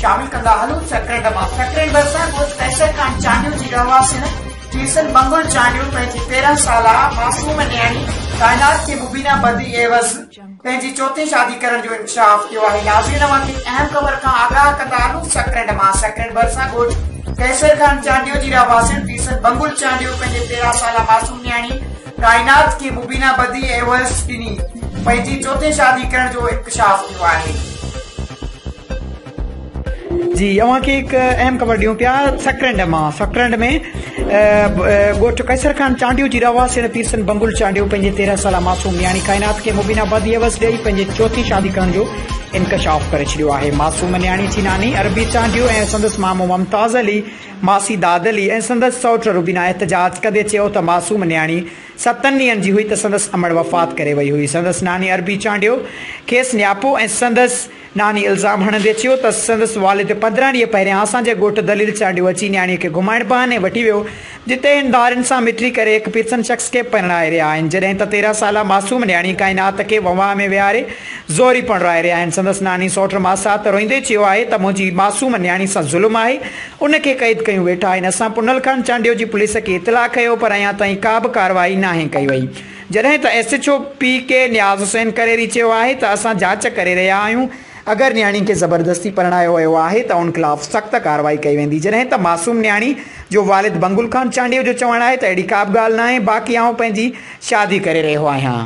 शामिल कंदा हलूं सेक्रेंड मां सेक्रेंड बरसा गोट कैसे कान चांडियो जी रवासिन टीसन बंगुल चांडियो पंहिंजी 13 साला मासूम न्याणी कायनात के मुबीना बदी एवज़ पंहिंजी चौथी शादी करण जो इंकशाफ कियो आहे। नाज़रीन वाकई अहम खबर खां आगाह कंदा हलूं सेक्रेंड मां सेक्रेंड बरसा गोट कैसर खान चांडियो जी रवासिन टीसन बंगुल चांडियो पंहिंजे 13 साला मासूम न्याणी कायनात के मुबीना बदी एवज़ ॾिनी पंहिंजी चौथी शादी करण जो इंकशाफ कियो आहे। जी अवां खे एक अहम खबर ॾियूं पिया सकरंड में गोठ कैसर खान चांडियो जी रवासिन तीरसन बंगुल चांडियो पंहिंजे 13 साला मासूम न्याणी कायनात खे मुबीना बदी एवज़ ॾेई पंहिंजे चौथी शादी करण जो इंकशाफ करे छॾियो आहे। मासूम न्याणी जी नानी अरबी चांडियो ऐं संदसि मामो मुमताज़ अली मासी दाद अली ऐं संदसि सौट रुबीना एहतजाज कंदे चयो त मासूम न्याणी 7 ॾींहनि जी हुई त संदसि अमड़ वफ़ात करे वई हुई। संदसि नानी अरबी चांडियो खेसि न्यापो ऐं संदसि नानी इल्ज़ाम हणंदे चयो त संदसि वालिद 15 ॾींहं पहिरियां असांजे ॻोठ दलील चांडियो अची न्याणीअ खे घुमाइण बहाने वठी वियो जिते हिन धारनि सां मिटी करे हिकु पिरसन शख़्स खे परिणाए रहिया आहिनि जॾहिं त 13 साला मासूम न्याणी काइनात खे ववाह में विहारे ज़ोरी परिणाए रहिया आहिनि। संदसि नानी सौट मासात रोईंदे चयो आहे त मुंहिंजी मासूम न्याणी सां ज़ुल्म आहे उनखे क़ैद कयूं वेठा आहिनि। असां पुनल खान चांडियो जी पुलिस खे इतला कयो पर अञा ताईं का बि कार्रवाई नाहे कई वई जॾहिं त SHO PK न्याज़ हुसैन करेरी चयो आहे त असां जांच करे रहिया आहियूं अगर न्याणी के ज़बरदस्ती परिणायो वियो आहे त उन खिलाफ़ सख़्त कार्रवाई कई वेंदी जॾहिं त मासूम न्याणी जो वालिद बंगुल खान चांडियो जो चवणु आहे त अहिड़ी का बि ॻाल्हि न आहे बाक़ी आउं पंहिंजी शादी करे रहियो आहियां।